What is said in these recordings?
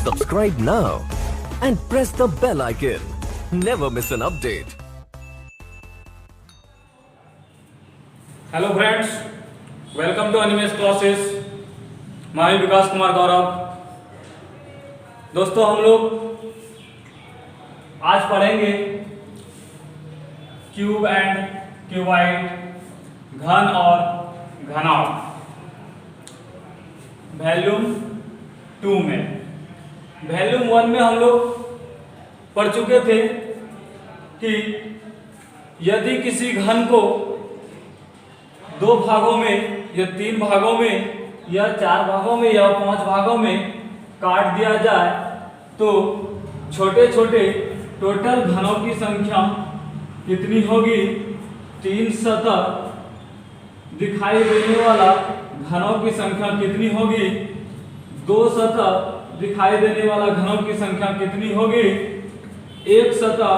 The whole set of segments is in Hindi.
Subscribe now and press the bell icon. Never miss an update. Hello friends, welcome to एनिमेस क्लासेस। मैं विकास कुमार गौरव। दोस्तों, हम लोग आज पढ़ेंगे क्यूब एंड क्यूबाइड, घन और घनाभ, वॉल्यूम 2 में। वॉल्यूम 1 में हम लोग पढ़ चुके थे कि यदि किसी घन को 2 भागों में या 3 भागों में या 4 भागों में या 5 भागों में काट दिया जाए तो छोटे छोटे टोटल घनों की संख्या कितनी होगी। 3 सतह दिखाई देने वाला घनों की संख्या कितनी होगी। 2 सतह दिखाई देने वाला घनों की संख्या कितनी होगी। 1 सतह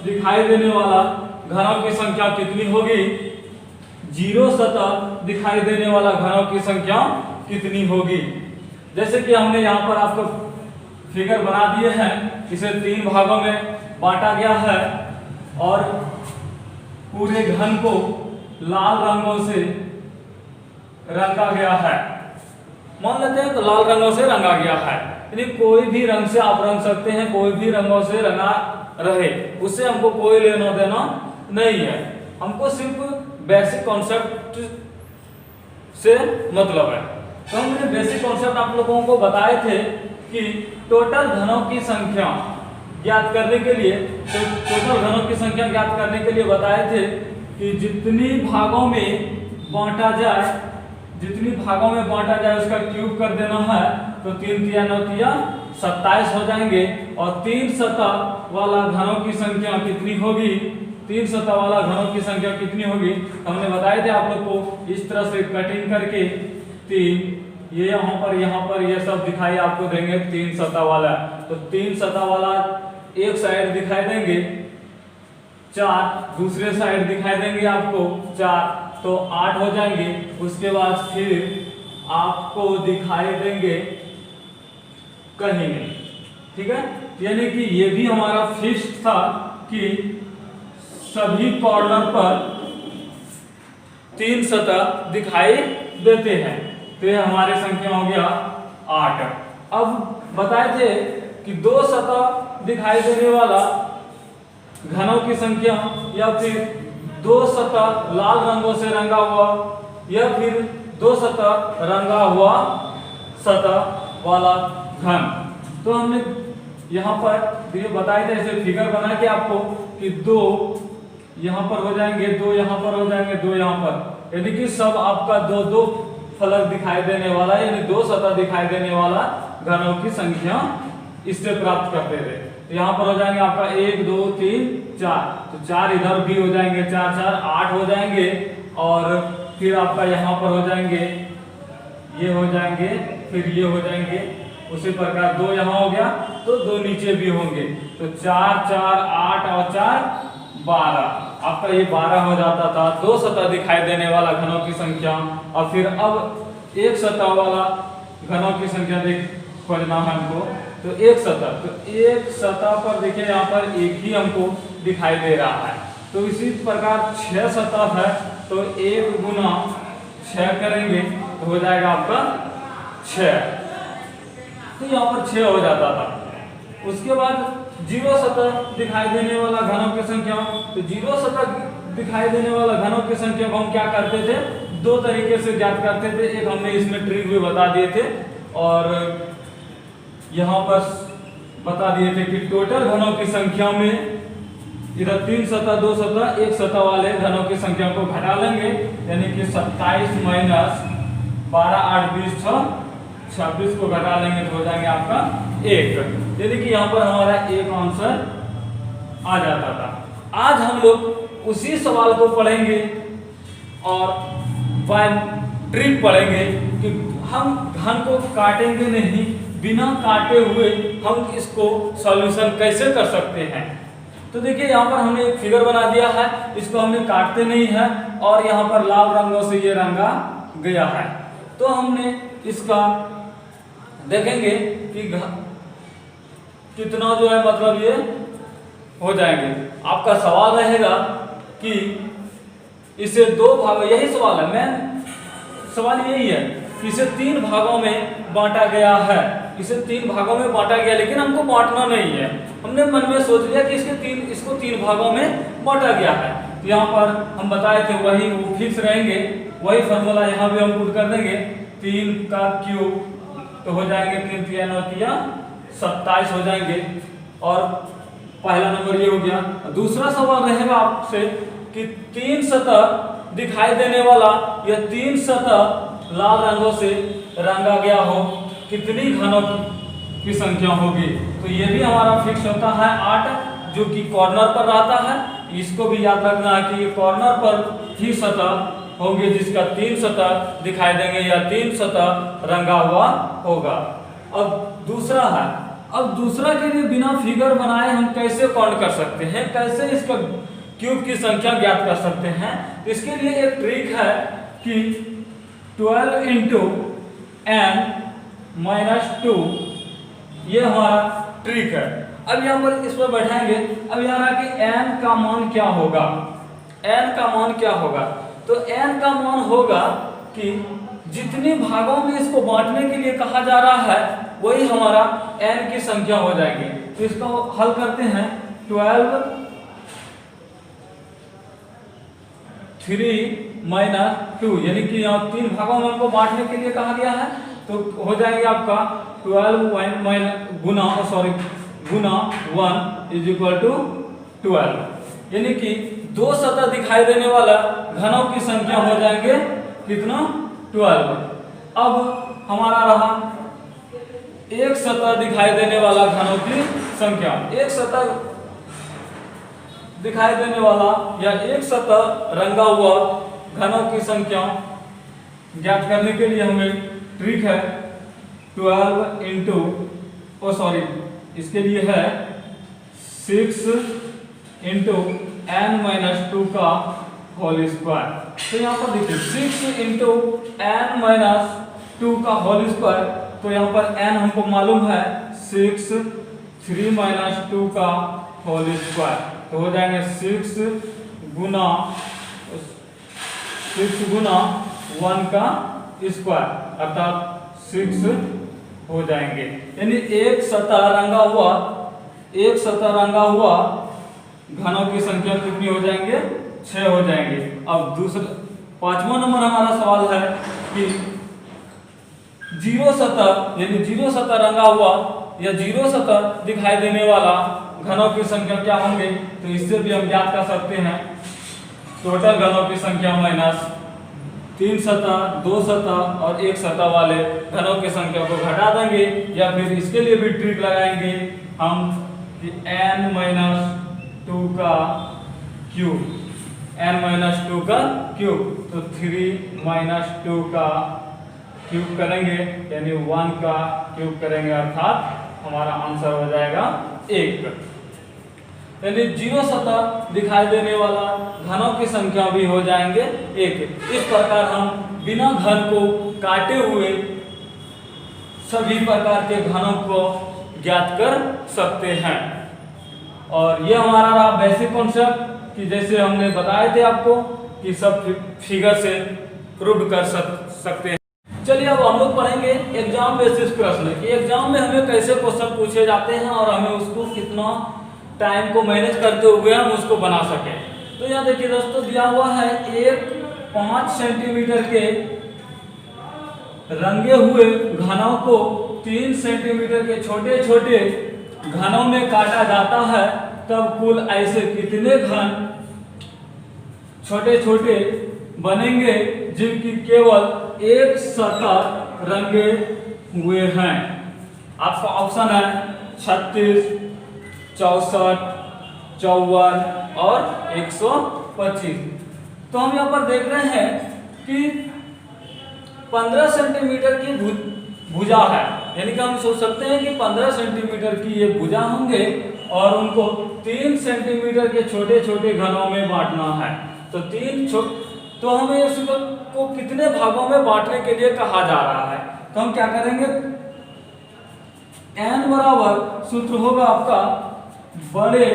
दिखाई देने वाला घनों की संख्या कितनी होगी। 0 सतह दिखाई देने वाला घनों की संख्या कितनी होगी। जैसे कि हमने यहाँ पर आपको फिगर बना दिए हैं, इसे 3 भागों में बांटा गया है और पूरे घन को लाल रंगों से रंगा गया है। मान लेते हैं तो लाल रंगों से रंगा गया है, यानी कोई भी रंग से आप रंग सकते हैं, कोई भी रंगों से रंगा रहे, उससे हमको कोई लेना देना नहीं है। हमको सिर्फ बेसिक कॉन्सेप्ट से मतलब है। तो हमने बेसिक कॉन्सेप्ट आप लोगों को बताए थे कि टोटल घनों की संख्या ज्ञात करने के लिए, तो टोटल घनों की संख्या ज्ञात करने के लिए बताए थे कि जितनी भागों में बांटा जाए उसका क्यूब कर देना है, तो 3 तिया 9 तिया 27 हो जाएंगे। और 3 सतह वाला घनों की संख्या कितनी होगी। 3 सतह वाला घनों की संख्या कितनी होगी हमने बताए थे आप लोग को। इस तरह से कटिंग करके 3 ये यहाँ पर ये सब दिखाई आपको देंगे 3 सतह वाला। तो 3 सतह वाला एक साइड दिखाई देंगे 4, दूसरे साइड दिखाई देंगे आपको 4, तो 8 हो जाएंगे। उसके बाद फिर आपको दिखाई देंगे कहीं नहीं, ठीक है। यानी कि ये भी हमारा फिक्स था कि सभी कॉर्नर पर 3 सतह दिखाई देते हैं। तो ये हमारी संख्या हो गया 8। अब बताए थे कि 2 सतह दिखाई देने वाला घनों की संख्या, या फिर 2 सतह लाल रंगों से रंगा हुआ, या फिर 2 सतह रंगा हुआ सतह वाला घन। तो हमने यहाँ पर ये बताए थे, ऐसे फिगर बना के आपको कि 2 यहाँ पर हो जाएंगे, 2 यहाँ पर हो जाएंगे, 2 यहाँ पर, यानी कि सब आपका 2 फलक दिखाई देने वाला, यानी 2 सतह दिखाई देने वाला घनों की संख्या इससे प्राप्त करते थे। तो यहाँ पर हो जाएंगे आपका 1 2 3 4, तो 4 इधर भी हो जाएंगे, 4 4 8 हो जाएंगे। और फिर आपका यहाँ पर हो जाएंगे, ये हो जाएंगे, फिर ये हो जाएंगे। उसी प्रकार 2 यहाँ हो गया तो 2 नीचे भी होंगे। तो 4 4 8 और 4 12, आपका ये 12 हो जाता था 2 सतह दिखाई देने वाला घनों की संख्या। और फिर अब 1 सतह वाला घनों की संख्या खोजना है हमको। तो 1 सतह पर देखिए यहाँ पर 1 ही हमको दिखाई दे रहा है। तो इसी प्रकार 6 सतह है, तो 1 गुना 6 करेंगे तो हो जाएगा आपका 6। तो यहाँ पर 6 हो जाता था। उसके बाद 0 सतह दिखाई देने वाला घनों की संख्या, तो 0 सतह दिखाई देने वाला घनों की संख्या को हम क्या करते थे, 2 तरीके से ज्ञात करते थे। एक हमने इसमें ट्रिक भी बता दिए थे और यहाँ पर बता दिए थे कि टोटल घनों की संख्या में इधर 3 सतह 2 सतह 1 सतह वाले घनों की संख्या को घटा लेंगे, यानी कि 27 माइनस 12 8 20 26 को घटा लेंगे तो हो जाएंगे आपका 1। यानी कि यहाँ पर हमारा 1 आंसर आ जाता था। आज हम लोग उसी सवाल को पढ़ेंगे और बाय ट्रिक पढ़ेंगे कि हम घन को काटेंगे नहीं, बिना काटे हुए हम इसको सॉल्यूशन कैसे कर सकते हैं। तो देखिए यहाँ पर हमने एक फिगर बना दिया है, इसको हमने काटते नहीं है और यहाँ पर लाल रंगों से ये रंगा गया है। तो हमने इसका देखेंगे कि कितना जो है मतलब ये हो जाएंगे। आपका सवाल रहेगा कि इसे दो भागों, यही सवाल है, मैं सवाल यही है कि इसे 3 भागों में बांटा गया है, इसे 3 भागों में बांटा गया, लेकिन हमको बांटना नहीं है। हमने मन में सोच लिया कि इसको 3 भागों में बांटा गया है। तो यहाँ पर हम बताए थे वही वो फिक्स रहेंगे, वही फॉर्मूला यहाँ भी हम पुट कर देंगे। 3 का क्यूब तो हो जाएंगे 3 3 और 3 27 हो जाएंगे। और पहला नंबर ये हो गया। दूसरा सवाल रहेगा आपसे कि 3 सतह दिखाई देने वाला या 3 सतह लाल रंगों से रंगा गया हो, कितनी घनों की संख्या होगी। तो ये भी हमारा फिक्स होता है 8, जो कि कॉर्नर पर रहता है। इसको भी याद रखना है कि ये कॉर्नर पर ही सतह होंगे जिसका 3 सतह दिखाई देंगे या 3 सतह रंगा हुआ होगा। अब दूसरा के लिए बिना फिगर बनाए हम कैसे काउंट कर सकते हैं, कैसे इसका क्यूब की संख्या ज्ञात कर सकते हैं। तो इसके लिए एक ट्रिक है कि 12 इंटू n माइनस 2, ये हमारा ट्रिक है। अब यहाँ पर इस पर बैठाएंगे। अब यहाँ रहा कि n का मान क्या होगा, n का मान क्या होगा। तो n का मान होगा कि जितने भागों में इसको बांटने के लिए कहा जा रहा है वही हमारा n की संख्या हो जाएगी। तो इसको हल करते हैं। 12 3 माइनस 2, यानी कि यहाँ 3 भागों में हमको बांटने के लिए कहा गया है। तो हो जाएंगे आपका 12 गुना 1 इज इक्वल टू 12, यानी कि 2 सतह दिखाई देने वाला घनों की संख्या हो जाएंगे कितना, 12। अब हमारा रहा एक सतह दिखाई देने वाला घनों की संख्या। एक सतह दिखाई देने वाला या एक सतह रंगा हुआ घनों की संख्या ज्ञात करने के लिए हमें ट्रिक है 12 इंटू इसके लिए है 6 इंटू n माइनस 2 का होल स्क्वायर। तो यहाँ पर देखिए 6 इंटू n माइनस 2 का होल स्क्वायर। तो यहाँ पर n हमको मालूम है 6 3 माइनस 2 का होल स्क्वायर। तो हो जाएंगे 6 गुना 1 का स्क्वायर, अर्थात 6 हो जाएंगे। यानी एक सतह रंगा हुआ घनों की संख्या कितनी हो जाएंगे, 6 हो जाएंगे। अब दूसरा 5वां नंबर हमारा सवाल है कि 0 सतह, यानी 0 सतह रंगा हुआ या 0 सतह दिखाई देने वाला घनों की संख्या क्या होंगे। तो इससे भी हम ज्ञात कर सकते हैं टोटल घनों की संख्या माइनस 3 सतह, 2 सतह और 1 सतह वाले घनों की संख्या को घटा देंगे। या फिर इसके लिए भी ट्रिक लगाएंगे हम कि n माइनस 2 का क्यूब, n माइनस 2 का क्यूब। तो 3 माइनस 2 का क्यूब करेंगे यानी 1 का क्यूब करेंगे, अर्थात हमारा आंसर हो जाएगा 1। यानी 0 सतह दिखाई देने वाला घनों की संख्या भी हो जाएंगे 1। इस प्रकार हम बिना घन को काटे हुए सभी प्रकार के घनों को ज्ञात कर सकते हैं। और यह हमारा रहा बेसिक कॉन्सेप्ट कि जैसे हमने बताए थे आपको कि सब फिगर से प्रूव कर सकते हैं। चलिए अब हम लोग पढ़ेंगे एग्जाम बेसिस प्रश्न कि एग्जाम में हमें कैसे क्वेश्चन पूछे जाते हैं और हमें उसको कितना टाइम को मैनेज करते हुए हम उसको बना सके। तो यहाँ देखिए दोस्तों दिया हुआ है एक 5 सेंटीमीटर के रंगे हुए घनों को 3 सेंटीमीटर के छोटे छोटे घनों में काटा जाता है, तब कुल ऐसे कितने घन छोटे छोटे बनेंगे जिनकी केवल एक सतह रंगे हुए हैं। आपका ऑप्शन है 36, 64, 54 और 125। तो हम यहाँ पर देख रहे हैं कि 15 सेंटीमीटर की भुजा है, यानी कि हम सोच सकते हैं कि 15 सेंटीमीटर की ये भुजा होंगे और उनको 3 सेंटीमीटर के छोटे छोटे घनों में बांटना है। तो हमें इसको कितने भागों में बांटने के लिए कहा जा रहा है। तो हम क्या करेंगे, n बराबर सूत्र होगा आपका बड़े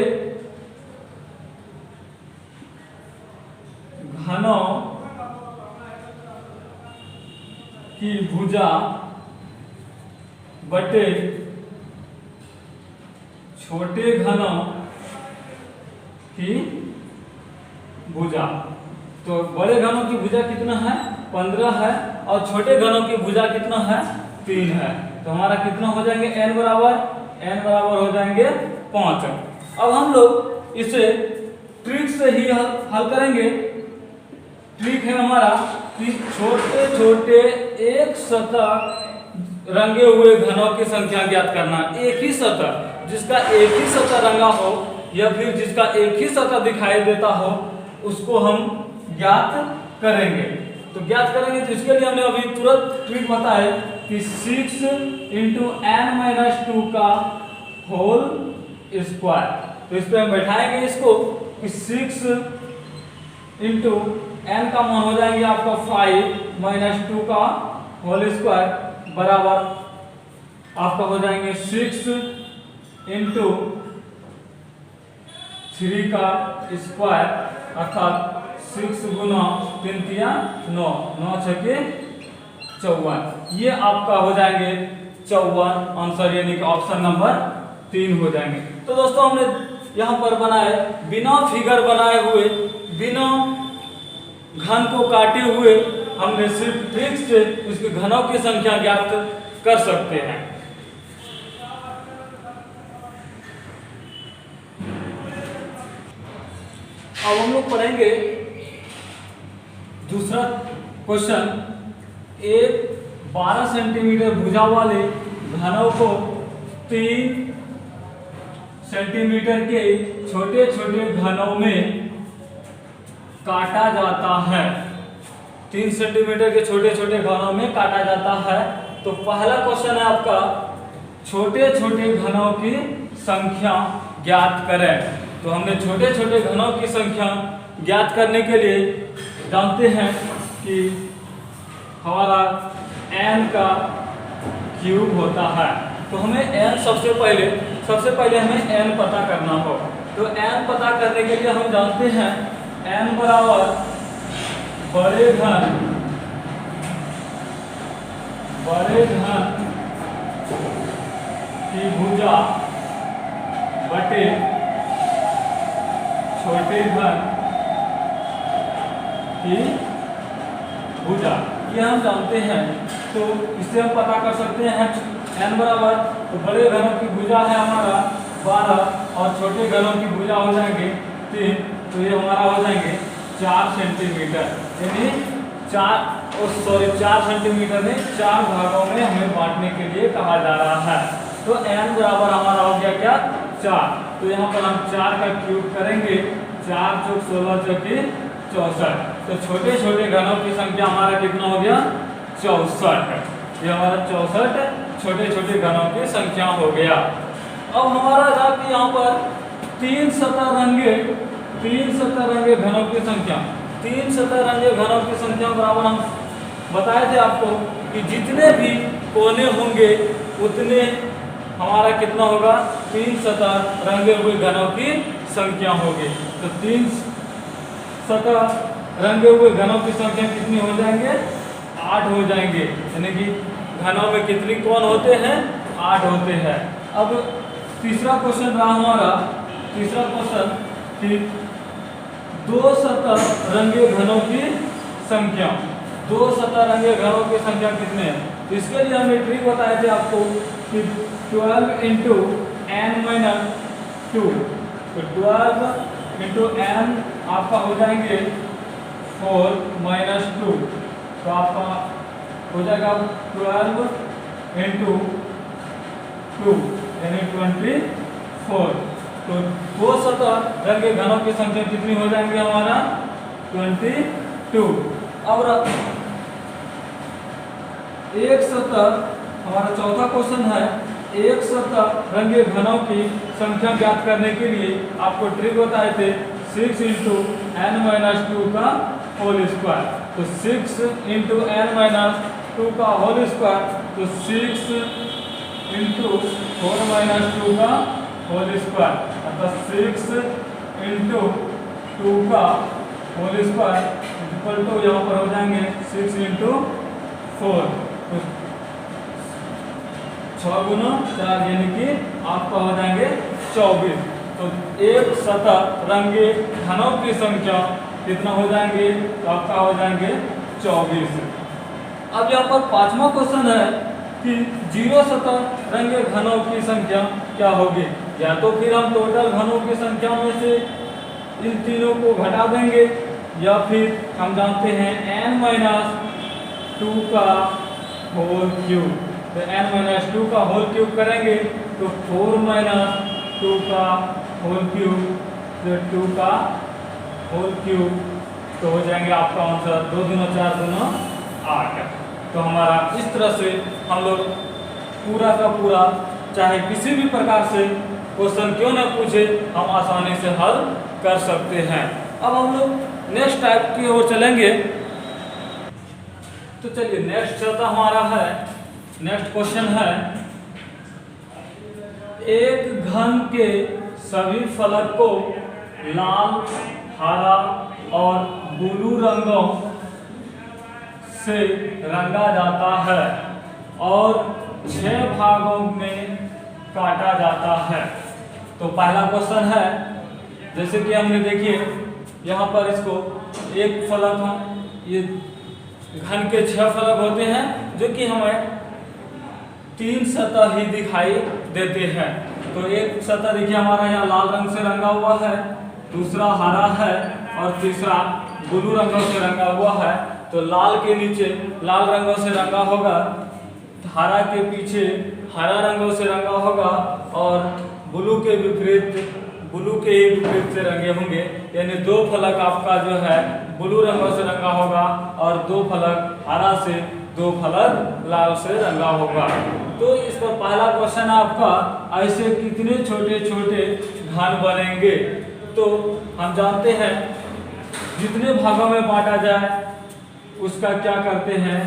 घनों की भुजा बटे छोटे घनों की भुजा। तो बड़े घनों की भुजा कितना है 15 है और छोटे घनों की भुजा कितना है 3 है। तो हमारा कितना हो जाएंगे n बराबर हो जाएंगे 5। अब हम लोग इसे ट्रिक से ही हल करेंगे। ट्रिक है हमारा कि छोटे छोटे एक सतह रंगे हुए घनों की संख्या ज्ञात करना। एक ही सतह जिसका एक ही सतह रंगा हो या फिर जिसका एक ही सतह दिखाई देता हो उसको हम ज्ञात करेंगे। तो ज्ञात करेंगे तो इसके लिए हमने अभी तुरंत ट्रिक बताया कि 6 × n-2 का होल स्क्वायर। तो इस पे हम बैठाएंगे इसको कि 6 × n का मान हो जाएंगे आपका 5 - 2 का होल स्क्वायर बराबर आपका हो जाएंगे 6 × 3 का स्क्वायर अर्थात 6 गुना 3 तिया 9, 9 छके 54। ये आपका हो जाएंगे 54 आंसर, यानी कि ऑप्शन नंबर 3 हो जाएंगे। तो दोस्तों हमने यहाँ पर बनाए बिना फिगर बनाए हुए, बिना घन को काटे हुए हमने सिर्फ ट्रिक से उसके घनों की संख्या ज्ञात कर सकते हैं। अब हम लोग पढ़ेंगे दूसरा क्वेश्चन। एक 12 सेंटीमीटर भुजा वाले घनों को 3 सेंटीमीटर के छोटे छोटे घनों में काटा जाता है। 3 सेंटीमीटर के छोटे छोटे घनों में काटा जाता है। तो पहला क्वेश्चन है आपका छोटे छोटे घनों की संख्या ज्ञात करें। तो हमने छोटे छोटे घनों की संख्या ज्ञात करने के लिए जानते हैं कि हमारा n का क्यूब होता है। तो हमें n सबसे पहले हमें n पता करना हो। तो n पता करने के लिए हम जानते हैं n बराबर बड़े घन की भुजा बटे छोटे घन की भुजा, ये हम जानते हैं। तो इससे हम पता कर सकते हैं n बराबर, तो बड़े घनों की भुजा है हमारा 12 और छोटे घनों की भुजा हो जाएंगे 3। तो ये हमारा हो जाएंगे 4 सेंटीमीटर, यानी 4 सेंटीमीटर में 4 भागों में हमें बांटने के लिए कहा जा रहा है। तो n बराबर हमारा हो गया क्या 4। तो यहाँ पर हम 4 का क्यूब करेंगे, 4 × 16 = 64। तो छोटे छोटे घनों की संख्या हमारा कितना हो गया 64। ये हमारा 64 छोटे छोटे घनों की संख्या हो गया। अब हमारा था कि यहाँ पर 3 सतह रंगे घनों की संख्या, 3 सतह रंगे घनों की संख्या बराबर हम बताए थे आपको कि जितने भी कोने होंगे उतने हमारा कितना होगा 3 सतह रंगे हुए घनों की संख्या होगी। तो 3 सतह रंगे हुए घनों की संख्या कितनी हो जाएंगे 8 हो जाएंगे, यानी कि घनों में कितनी कोण होते हैं 8 होते हैं। अब तीसरा क्वेश्चन रहा हमारा, तीसरा क्वेश्चन कि 2 सतह रंगे घनों की संख्या, 2 सतह रंगे घनों की संख्या कितने हैं। तो इसके लिए हमने ट्रिक बताए थे आपको कि 12 × n-2। तो 12 × n आपका हो जाएंगे 4 - 2। तो आपका हो जाएगा 12 × 2 यानी 24। तो 2 सतह रंगे घनों की संख्या कितनी हो जाएंगे हमारा 22। अब एक सतह, हमारा चौथा क्वेश्चन है, एक सतह रंगे घनों की संख्या ज्ञात करने के लिए आपको ट्रिक बताए थे 6 × n-2 का होल स्क्वायर। तो 6 × n-2 का होल स्क्वायर, तो 6 इंटू 4 माइनस 2 का होल स्क्वायर, अर्थात 6 इंटू 2 का होल स्क्वायर इक्वल टू यहाँ पर हो जाएंगे 6 इंटू 4, तो 6 गुना 4 यानी कि आपका हो जाएंगे 24। तो एक सतह रंगे घनों की संख्या कितना हो जाएंगे, तो आपका हो जाएंगे 24। अब यहाँ पर पांचवा क्वेश्चन है कि 0 सतह रंगे घनों की संख्या क्या होगी। या तो फिर हम टोटल घनों की संख्या में से इन तीनों को घटा देंगे, या फिर हम जानते हैं n-2 का होल क्यूब, तो n-2 का होल क्यूब करेंगे तो 4 - 2 का होल क्यूब, तो 2 का होल क्यूब, तो हो जाएंगे आपका आंसर 2 दूना 4 दूना 8। तो हमारा इस तरह से हम लोग पूरा का पूरा चाहे किसी भी प्रकार से क्वेश्चन क्यों ना पूछे हम आसानी से हल कर सकते हैं। अब हम लोग नेक्स्ट टाइप की ओर चलेंगे। तो चलिए नेक्स्ट चलता हमारा है, नेक्स्ट क्वेश्चन है, एक घन के सभी फलक को लाल, हरा और ब्लू रंगों से रंगा जाता है और 6 भागों में काटा जाता है। तो पहला क्वेश्चन है, जैसे कि हमने देखिए यहाँ पर इसको एक फलक है, ये घन के 6 फलक होते हैं जो कि हमें 3 सतह ही दिखाई देते हैं। तो एक सतह देखिए हमारा यहाँ लाल रंग से रंगा हुआ है, दूसरा हरा है और तीसरा ब्लू रंगों से रंगा हुआ है। तो लाल के नीचे लाल रंगों से रंगा होगा, हरा के पीछे हरा रंगों से रंगा होगा और ब्लू के विपरीत ब्लू के ही विपरीत से रंगे होंगे, यानी 2 फलक आपका जो है ब्लू रंगों से रंगा होगा और 2 फलक हरा से, 2 फलक लाल से रंगा होगा। तो इसका पहला क्वेश्चन आपका, ऐसे कितने छोटे छोटे घन बनेंगे। तो हम जानते हैं जितने भागों में बांटा जाए उसका क्या करते हैं,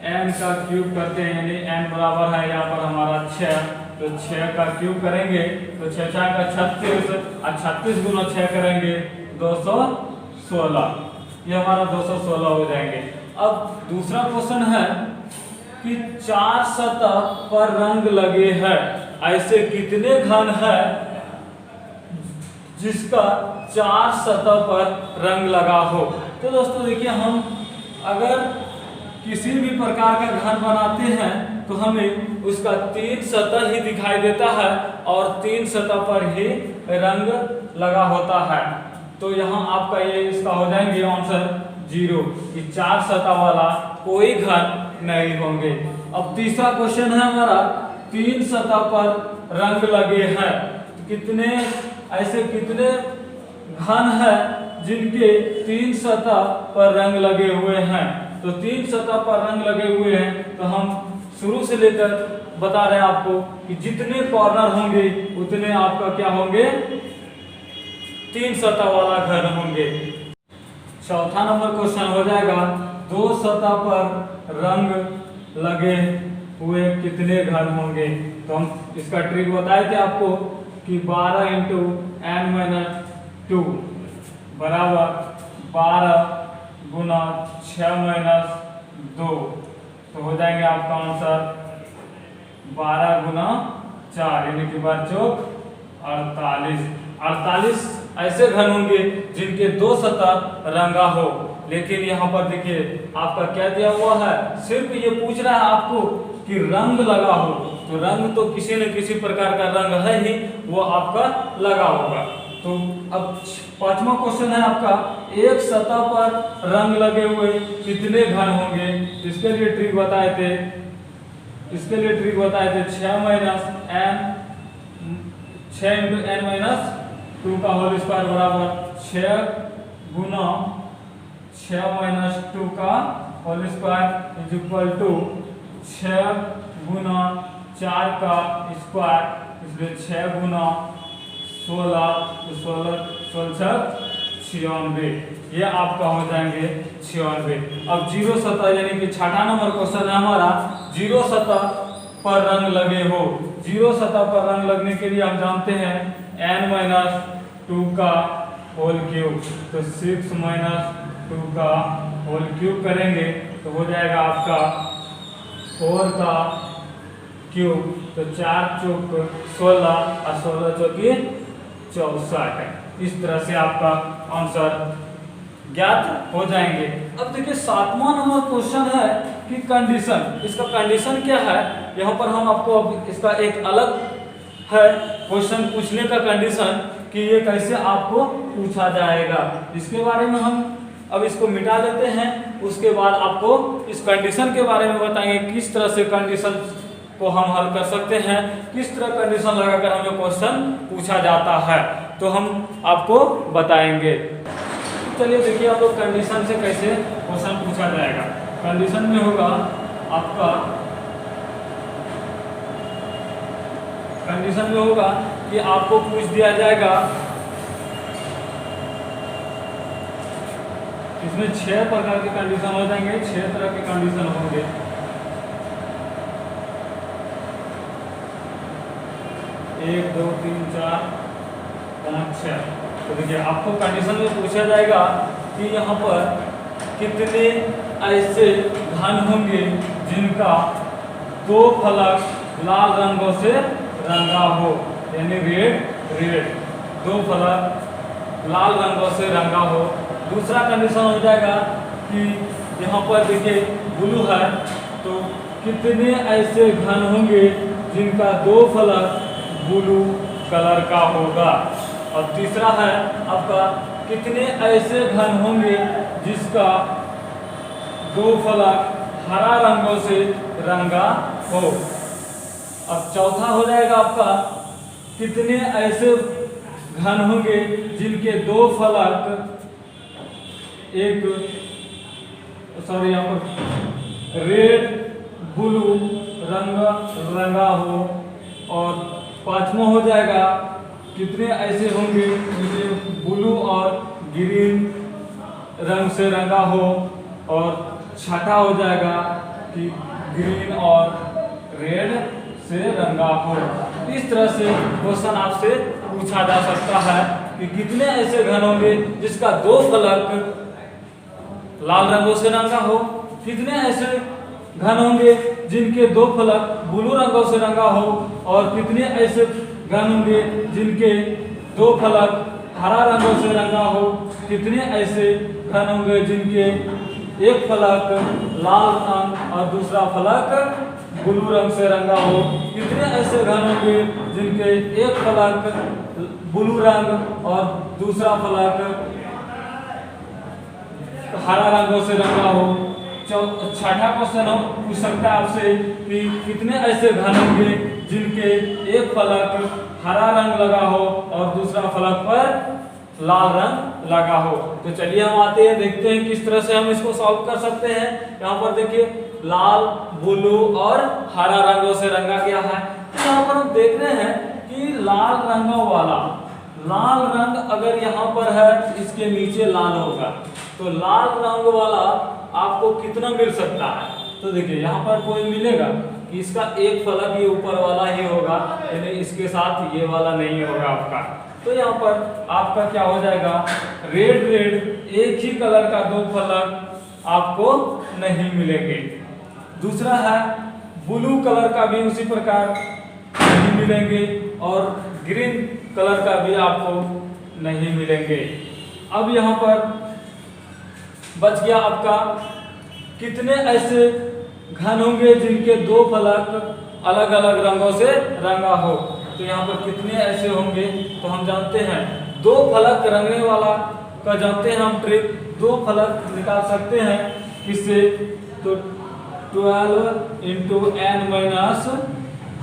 n का क्यूब करते हैं, यानी n बराबर है यहाँ पर हमारा 6, तो 6 का क्यूब करेंगे तो 6 का 36 और 36 गुना 6 करेंगे 216, ये हमारा 216 हो जाएंगे। अब दूसरा क्वेश्चन है कि 4 सतह पर रंग लगे हैं, ऐसे कितने घन है जिसका 4 सतह पर रंग लगा हो। तो दोस्तों देखिए, हम अगर किसी भी प्रकार का घन बनाते हैं तो हमें उसका 3 सतह ही दिखाई देता है और 3 सतह पर ही रंग लगा होता है। तो यहाँ आपका ये इसका हो जाएंगे आंसर 0, कि 4 सतह वाला कोई घन नहीं होंगे। अब तीसरा क्वेश्चन है हमारा, 3 सतह पर रंग लगे हैं, कितने ऐसे कितने घन है जिनके 3 सतह पर रंग लगे हुए हैं। तो 3 सतह पर रंग लगे हुए हैं, तो हम शुरू से लेकर बता रहे हैं आपको कि जितने कॉर्नर होंगे उतने आपका क्या होंगे, 3 सतह वाला घन होंगे। चौथा नंबर क्वेश्चन हो जाएगा, 2 सतह पर रंग लगे हुए कितने घन होंगे। तो हम इसका ट्रिक बताए थे आपको कि 12 × n-2 बराबर 12 गुना 6 - 2, तो हो जाएंगे आपका आंसर 12 गुना 4 यानी कि 12 चौक 48 ऐसे घन होंगे जिनके 2 सतह रंगा हो। लेकिन यहाँ पर देखिए आपका क्या दिया हुआ है, सिर्फ ये पूछ रहा है आपको कि रंग लगा हो, तो रंग तो किसी न किसी प्रकार का रंग है ही, वो आपका लगा होगा। तो अब 5वां क्वेश्चन है आपका, एक सतह पर रंग लगे हुए कितने घन होंगे। इसके लिए ट्रिक बताए थे, 6 × n-2 का होल स्क्वायर बराबर 6 गुना 6 - 2 का whole square is equal to 6 गुना 4 का स्क्वायर, इसलिए 6 गुना 16 96, ये आपका हो जाएंगे 96। अब 0 सतह यानी कि 6वां नंबर क्वेश्चन है हमारा, 0 सतह पर रंग लगे हो जीरो सतह पर रंग लगने के लिए हम जानते हैं n-2 का होल क्यूब, तो 6 - 2 का होल क्यूब करेंगे तो हो जाएगा आपका 4 का क्यूब, तो 4 चौक 16 और 16 चौकी 64। इस तरह से आपका आंसर ज्ञात हो जाएंगे। अब देखिए 7वां नंबर क्वेश्चन है कि कंडीशन, इसका कंडीशन क्या है, यहाँ पर हम आपको अब इसका एक अलग है क्वेश्चन पूछने का कंडीशन कि ये कैसे आपको पूछा जाएगा। इसके बारे में हम अब इसको मिटा देते हैं, उसके बाद आपको इस कंडीशन के बारे में बताएंगे किस तरह से कंडीशन को हम हल कर सकते हैं, किस तरह कंडीशन लगाकर हमें क्वेश्चन पूछा जाता है, तो हम आपको बताएंगे। चलिए देखिए आप लोग कंडीशन से कैसे क्वेश्चन पूछा जाएगा। कंडीशन में होगा आपका, कंडीशन में होगा कि आपको पूछ दिया जाएगा, इसमें 6 प्रकार के कंडीशन हो जाएंगे, 6 तरह के कंडीशन होंगे। एक, दो, तीन, चार, पाँच, 6। तो देखिए आपको कंडीशन में पूछा जाएगा कि यहाँ पर कितने ऐसे घन होंगे जिनका 2 फलक लाल रंगों से रंगा हो, यानी रेड 2 फलक लाल रंगों से रंगा हो। दूसरा कंडीशन हो जाएगा कि यहाँ पर देखिए ब्लू है, तो कितने ऐसे घन होंगे जिनका 2 फलक ब्लू कलर का होगा। और तीसरा है आपका कितने ऐसे घन होंगे जिसका 2 फलक हरा रंगों से रंगा हो। अब चौथा हो जाएगा आपका कितने ऐसे घन होंगे जिनके 2 फलक यहाँ पर रेड ब्लू रंगा हो। और पांचवा हो जाएगा कितने ऐसे होंगे जिनके ब्लू और ग्रीन रंग से रंगा हो। और छठा हो जाएगा कि ग्रीन और रेड से रंगा हो। इस तरह से क्वेश्चन आपसे पूछा जा सकता है कि कितने ऐसे घन होंगे जिसका 2 फलक लाल रंगों से रंगा हो, कितने ऐसे घन होंगे जिनके 2 फलक ब्लू रंगों से रंगा हो, और कितने ऐसे घन होंगे जिनके 2 फलक हरा रंगों से रंगा हो, कितने ऐसे घन होंगे जिनके एक फलक लाल रंग और दूसरा फलक ब्लू रंग से रंगा हो, कितने ऐसे घन होंगे जिनके एक फलक ब्लू रंग और दूसरा फलक हरा रंगों से रंगा हो। छठा क्वेश्चन हम पूछ सकता है आपसे कि कितने ऐसे घन होंगे जिनके एक फलक हरा रंग लगा हो और दूसरा फलक पर लाल रंग लगा हो। तो चलिए हम आते हैं, देखते हैं किस तरह से हम इसको सॉल्व कर सकते हैं। यहाँ पर देखिए लाल ब्लू और हरा रंगों से रंगा गया है। तो यहाँ पर हम देख रहे हैं कि लाल रंगों वाला लाल रंग अगर यहाँ पर है इसके नीचे लाल होगा, तो लाल रंग वाला आपको कितना मिल सकता है। तो देखिए यहाँ पर कोई मिलेगा कि इसका एक फलक ये ऊपर वाला ही होगा, यानी इसके साथ ये वाला नहीं होगा आपका। तो यहाँ पर आपका क्या हो जाएगा, रेड एक ही कलर का 2 फलक आपको नहीं मिलेंगे। दूसरा है ब्लू कलर का भी उसी प्रकार नहीं मिलेंगे, और ग्रीन कलर का भी आपको नहीं मिलेंगे। अब यहाँ पर बच गया आपका कितने ऐसे घन होंगे जिनके 2 फलक अलग अलग रंगों से रंगा हो। तो यहाँ पर कितने ऐसे होंगे, तो हम जानते हैं 2 फलक रंगने वाला का जानते हैं हम ट्रिक, 2 फलक निकाल सकते हैं किससे, तो 12 × n -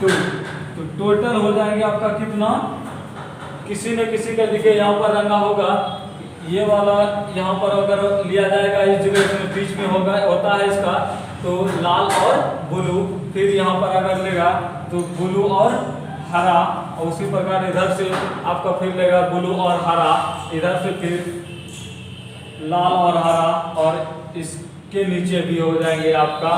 2, तो टोटल हो जाएंगे आपका कितना, किसी न किसी का देखिए यहाँ पर रंगा होगा, ये वाला यहाँ पर अगर लिया जाएगा इस जगह में बीच में होता है इसका, तो लाल और ब्लू, फिर यहाँ पर अगर लेगा तो ब्लू और हरा, और उसी प्रकार इधर से आपका फिर लेगा ब्लू और हरा, इधर से फिर लाल और हरा, और इसके नीचे भी हो जाएंगे आपका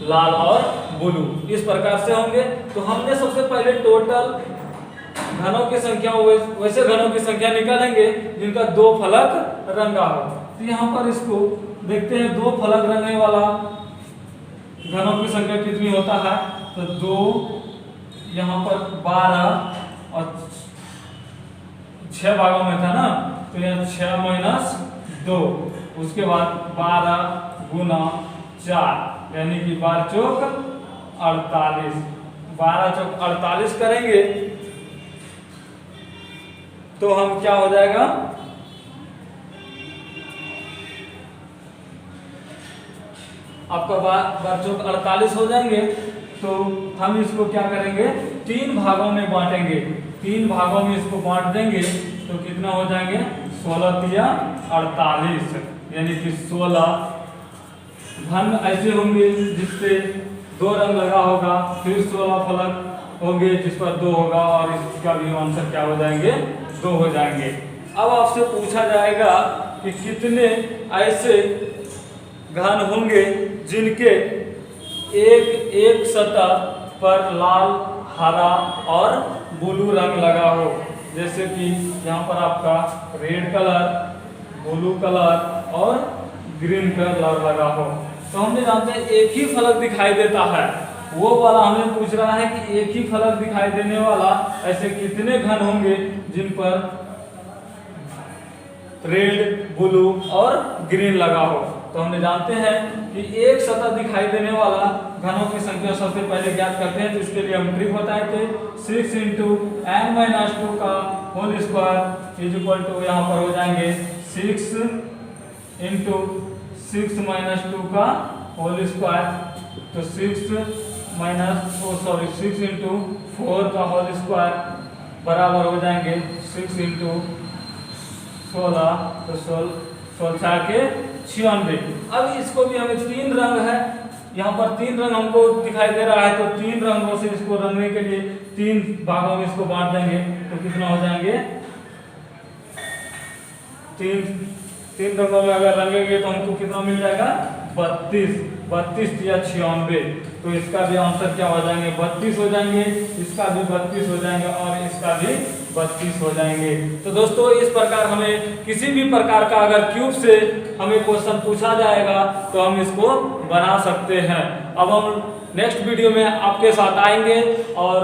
लाल और ब्लू, इस प्रकार से होंगे। तो हमने सबसे पहले टोटल घनों की संख्या, वैसे घनों की संख्या निकालेंगे जिनका 2 फलक रंगा हो। तो यहाँ पर इसको देखते हैं, 2 फलक रंगने वाला घनों की संख्या कितनी होता है। तो 2, यहाँ पर 12 और 6 भागों में था ना, तो यहाँ 6 माइनस 2, उसके बाद 12 गुना 4 यानी कि 12 चौक 48, 12 चौक 48 करेंगे तो हम क्या हो जाएगा, आपका 12 चौक 48 हो जाएंगे। तो हम इसको क्या करेंगे, 3 भागों में बांटेंगे, 3 भागों में इसको बांट देंगे तो कितना हो जाएंगे, 16 तिया 48 यानी कि 16 घन ऐसे होंगे जिससे 2 रंग लगा होगा, फिर 16 फलक होंगे जिस पर 2 होगा और इसका भी आंसर क्या हो जाएंगे, 2 हो जाएंगे। अब आपसे पूछा जाएगा कि कितने ऐसे घन होंगे जिनके एक सतह पर लाल, हरा और ब्लू रंग लगा हो। जैसे कि यहाँ पर आपका रेड कलर, ब्लू कलर और ग्रीन कलर लगा हो। तो हमने जानते हैं एक ही फलक दिखाई देता है, वो वाला हमें पूछ रहा है कि एक ही फलक दिखाई देने वाला ऐसे कितने घन होंगे जिन पर रेड, ब्लू और ग्रीन लगा हो। तो हमने जानते हैं कि एक सतह दिखाई देने वाला घनों की संख्या सबसे पहले ज्ञात करते हैं। तो इसके लिए हम ट्रिक बताए थे, 6 × n-2 का whole square is equal to, यहाँ पर हो जाएंगे 6 × 6 - 2 का होल स्क्वायर। तो 6 × 4 का होल स्क्वायर बराबर हो जाएंगे 6 × 16, तो 16 के 96। अब इसको भी हमें 3 रंग है, यहाँ पर 3 रंग हमको दिखाई दे रहा है, तो 3 रंगों से इसको रंगने के लिए 3 भागों में इसको बांट देंगे तो कितना हो जाएंगे, 3 रंगों में अगर रंगेंगे तो हमको कितना मिल जाएगा, 32 या 96। तो इसका भी आंसर क्या हो जाएंगे, 32 हो जाएंगे, इसका भी 32 हो जाएंगे और इसका भी 32 हो जाएंगे। तो दोस्तों इस प्रकार हमें किसी भी प्रकार का अगर क्यूब से हमें क्वेश्चन पूछा जाएगा तो हम इसको बना सकते हैं। अब हम नेक्स्ट वीडियो में आपके साथ आएंगे और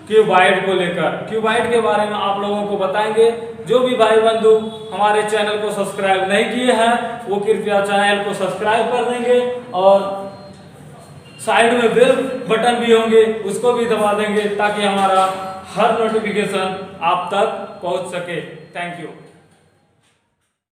क्यूबाइड को लेकर, क्यूबाइड के बारे में आप लोगों को बताएंगे। जो भी भाई बंधु हमारे चैनल को सब्सक्राइब नहीं किए हैं वो कृपया चैनल को सब्सक्राइब कर देंगे और साइड में बेल बटन भी होंगे उसको भी दबा देंगे ताकि हमारा हर नोटिफिकेशन आप तक पहुंच सके। Thank you.